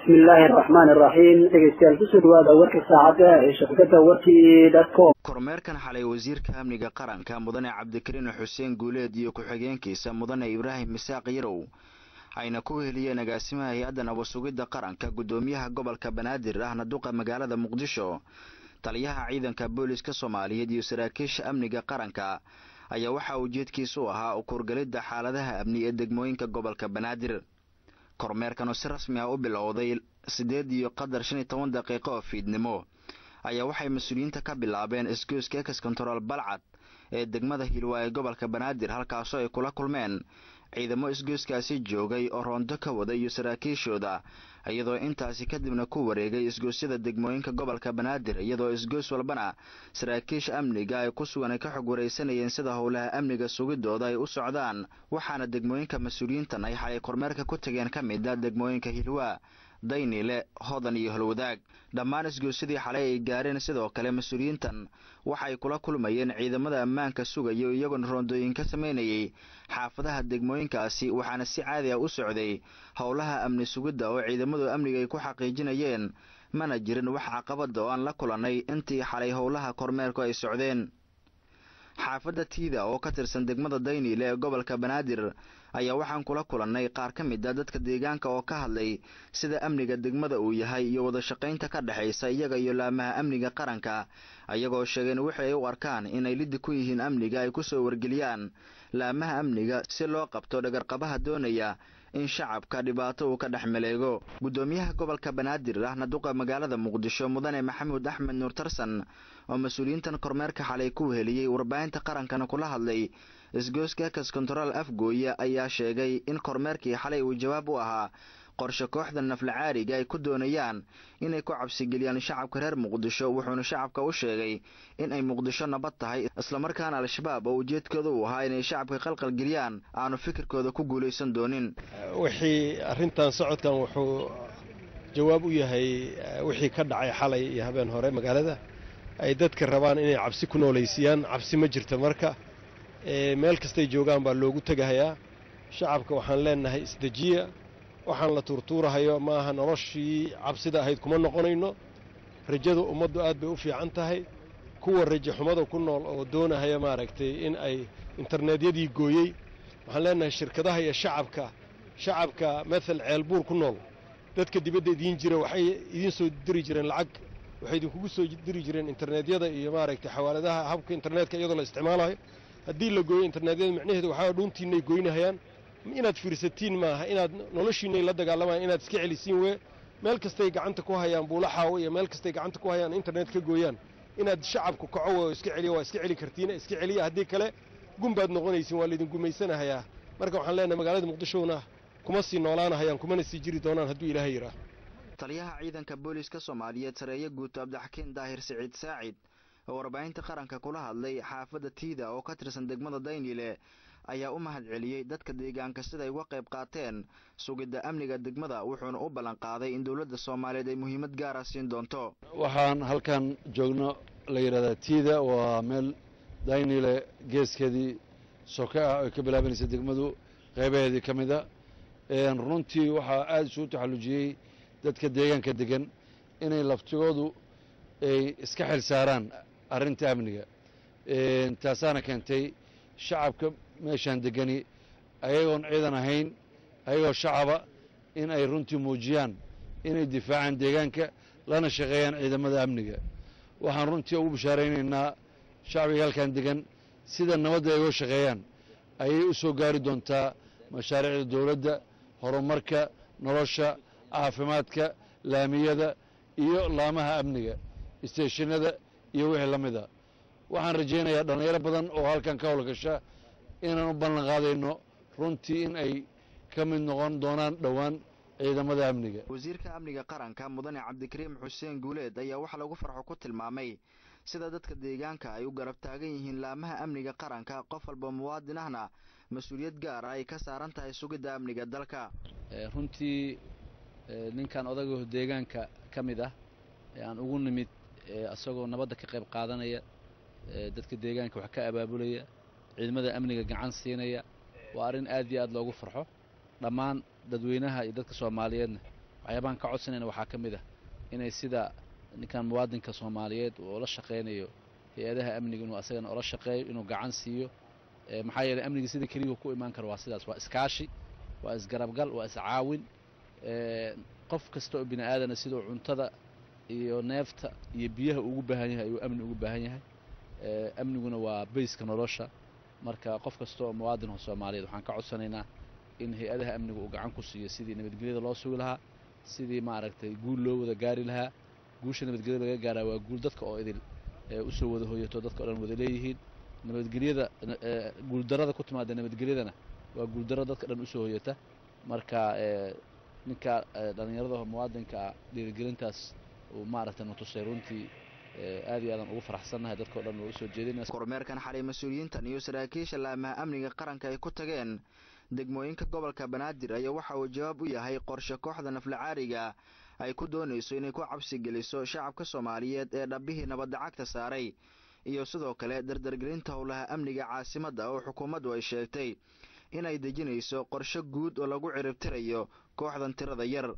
بسم الله الرحمن الرحيم دغيستيال ku soo dhawaada warka saacada ee shaqada warkii.com kormeerkan xalay wasiirka amniga qaranka mudane Cabdikariin Xuseen Guuleed iyo ku-xigeenkiisa mudane Ibraahim Misaaq Yarow ayna ku heliyeen agaasimaha hay'adda nabad-sugidda qaranka gudoomiyaha gobolka Banaadir ahna duqa magaalada Muqdisho taliyaha ciidanka booliska Soomaaliyeed iyo saraakiisha amniga qaranka ayaa waxa uu jeedkiisu ahaa u korgalida xaaladaha amni ee degmooyinka gobolka Banaadir kormeerkan si rasmi ah u bilowday 8:15 daqiiqo oo fiidnimo ayaa waxay mas'uuliyiinta ka bilaabeen isgoyska Ex Control Balcad ee degmada Hiirwaa ee gobolka Banaadir halkaas oo ay kula kulmeen ciidamo isgoyskaasi joogay oo roondo ka wada iyo saraakiishooda iyadoo intaasi kadibna ku wareegay isgoysyada degmooyinka gobolka Banaadir iyadoo isgoys walbana saraakiisha amniga ay ku sugan ka xog wareysanayeen sida howlaha amniga sugidooda ay u socdaan waxaana degmooyinka mas'uuliyiintan ay xalay kormeerka ku tageen kamid ah degmooyinka Hiirwaa Daynile Hodan iyo Holwadaag dhammaan isgoysadii xalay ay gaareen sidoo kale mas'uuliyiintan waxay kula kulmayeen ciidamada ammaanka sugayo iyagoo roondooyin ka sameynayay xaafadaha degmooyinkaasi waxaana si caadi ah u socday howlaha amni sugidda oo ciidamadu amniga ay ku xaqiijinayeen mana jirin wax caqabad oo aan la kulanay intii xalay howlaha kormeerku ay socdeen xaafadda Tiida oo ka tirsan degmada Daynile ee gobolka Banaadir ayaa waxaan kula kulannay qaar ka mid ah dadka deegaanka oo ka hadlay sida amniga degmada uu yahay iyo wada shaqaynta ka dhaxaysa iyaga iyo laamaha amniga qaranka ayagoo sheegeen wixii ay u arkaan inay lid ku yihiin amniga ay ku soo wargeliyaan laamaha amniga si loo qabto dhagarqabaha doonaya in shacabka dhibaato uu ka dhaxmaleego gudoomiyaha gobolka Banaadir ahna duqa magaalada Muqdisho mudane Maxamuud Axmed Nuur Tarsan oo mas'uuliyiintan kormeerka xalay ku heliyay warbaahinta qarankana kula hadlay isgoyska Ex Control Afgooya ayaa sheegay in kormeerkii xalay uu jawaab u ahaa qorshe kooxda naflacaariga ay ku doonayaan inay ku cabsi geliyaan shacabka reer Muqdisho wuxuuna shacabka u sheegay in ay Muqdisho nabad tahay isla markaana al-shabaab oo ujeedkooda uu ahaa inay shacabka qalqal geliyaan aanu fikirkooda ku guuleysan doonin wixii arintan socodkan wuxuu jawaab u yahay wixii ka dhacay xalay iyo habeen hore magaalada ay dadka rabaan inay cabsi ku nooleysiyaan cabsi ma jirto marka meel kastay joogaan baa loogu tagahayaa shacabka waxaan leenahay isdajiya waxaan la turtuurahayo maaha noloshii cabsida ahayd kuma noqonayno rajada ummaddu aad bay u fiican tahay kuwa rajo xumada ku nool oo doonahaya maaragtay in ay internetyadii gooyey waxaan leenahay shirkadaha iyo shacabka mathal ceelbuur ku nool dadka dibadda idiin jira waxay idiin soo diri jireen lacag waxay idinkugu soo diri jireen internetyada iyo maaragtay xawaaladaha habka internetka iyadoo la isticmaalayo haddii la gooyo internetyada macnaheedu waxaa dhuuntiinay goynahayaan inaad fiirsatiin maaha inaad noloshiinay la dagaalamaan inaad iska celisiin wee meel kastay gacanta ku hayaan buulaxaawo iyo meel kastay gacanta ku hayaan internet ka gooyaan inaad shacabku kaco oo iska celiyo waa iska celi kartiin iska celiya haddii kale gumbaad noqonaysiin waa laydin gumaysanahayaa marka waxaan leenahay magaalada Muqdishona kuma sii noolaanahayaan kumana sii jiri doonaan hadduu Ilaahay yiraahdo taliyaha ciidanka booliska Soomaaliyeed sareeyo guud Cabdixakiin Daahir Saciid Saacid oo warbaahinta qaranka kula hadlay xaafadda Tiida oo ka tirsan degmada Daynile ayaa u mahad celiyay dadka deegaanka sida ay uga qayb qaateen sugidda amniga degmada wuxuuna u ballan qaaday in dawladda Soomaaliyeed ay muhiimad gaar ah siin doonto waxaan halkan joogno la yiraahdaa Tiida waa meel Daynile geeskeedii soka ah oo ka bilaabanaysa degmadu qaybaheedii kamida runtii waxa aad isu taxallujiyay dadka deegaanka degan inay laftigoodu ay iska xil saaraan arrinta amniga taasaana keentay shacabka meeshaan degani ayagoon ciidan ahayn ayagoo shacaba in ay runtii muujiyaan inay difaacaan deegaanka lana shaqeeyaan ciidamada amniga waxaan runtii ugu bishaaraynaynaa shacbiga halkan degan sida nabadda ay uga shaqeeyaan ayay u soo gaari doontaa mashaariicda dawladda horumarka nolosha caafimaadka laamiyada iyo laamaha amniga isteeshinada iyo wixii la mida waxaan rajaynayaa dhalinyaro badan oo halkan ka howlgasha inaan u ballan qaadayno runtii in ay ka mid noqon doonaan dhowaan ciidamada amniga wasiirka amniga qaranka mudane Cabdikariin Xuseen Guuleed ayaa waxa lagu farxo ku tilmaamay sida dadka deegaanka ay u garab taagan yihiin laamaha amniga qaranka qof walba muwaadin ahna mas'uuliyad gaar ah ay ka saaran tahay sugidda amniga dalka. runtii ninkan odaga deegaanka ka mid ah aan ugu nimid asagoo nabadda ka qayb qaadanaya dadka deegaanka wax ka abaabulaya ciidamada amniga gacan siinaya waa arrin aad iyo aad loogu farxo dhammaan dadweynaha iyo dadka Soomaaliyeedna waxyaabahan ka codsanayna waxaa ka mid ah inay sida ninkan muwaadinka Soomaaliyeed oo la shaqeynayo hay'adaha amniga inuu asagana oo la shaqeeyo inuu gacan siiyo maxaa yeelay amniga sida kaliya ku imaan karo waa sidaas waa iskaashi waa isgarabgal waa iscaawin qof kasta oo bini aadana sida cuntada iyo neefta iyo biyaha ugu baahan yahay ayuu amni ugu baahan yahay amniguna waa bayska nolosha marka qof kasta oo muwaadin Soomaaliyeed waxaan ka codsanaynaa in hay'adaha amniga uu gacan ku siiyo sidii nabadgelyada loo sugi lahaa sidii maaragtay guul loo wada gaari lahaa guusha nabadgelyada laga gaaraa waa guul dadka oo idil u soo wada hooyato dadka oo dhan wada leeyihiin nabadgelyada guul darada ku timaada nabadgelyadana waa guul darada dadka dhan u soo hooyata marka ninka dhalinyarada muwaadinka dhiirigelintaas oo maaragtay nutusay runtii aad iyo aad ugu faraxsanahay dadka oo dhan oo soo jeedinay kormeerkan xalay mas'uuliyiintan iyo saraakiisha laamaha amniga qaranka ay ku tageen degmooyinka gobolka Banaadir ayaa waxa uu jawaab u yahay qorshe kooxda naflacaariga ay ku doonayso inay ku cabsi geliso shacabka Soomaaliyeed ee dhabihii nabadda cagta saaray iyo sidoo kale dardargelinta howlaha amniga caasimadda oo xukuumaddu ay sheegtay inay dejinayso qorshe guud oo lagu ciribtirayo kooxdan tirada yar.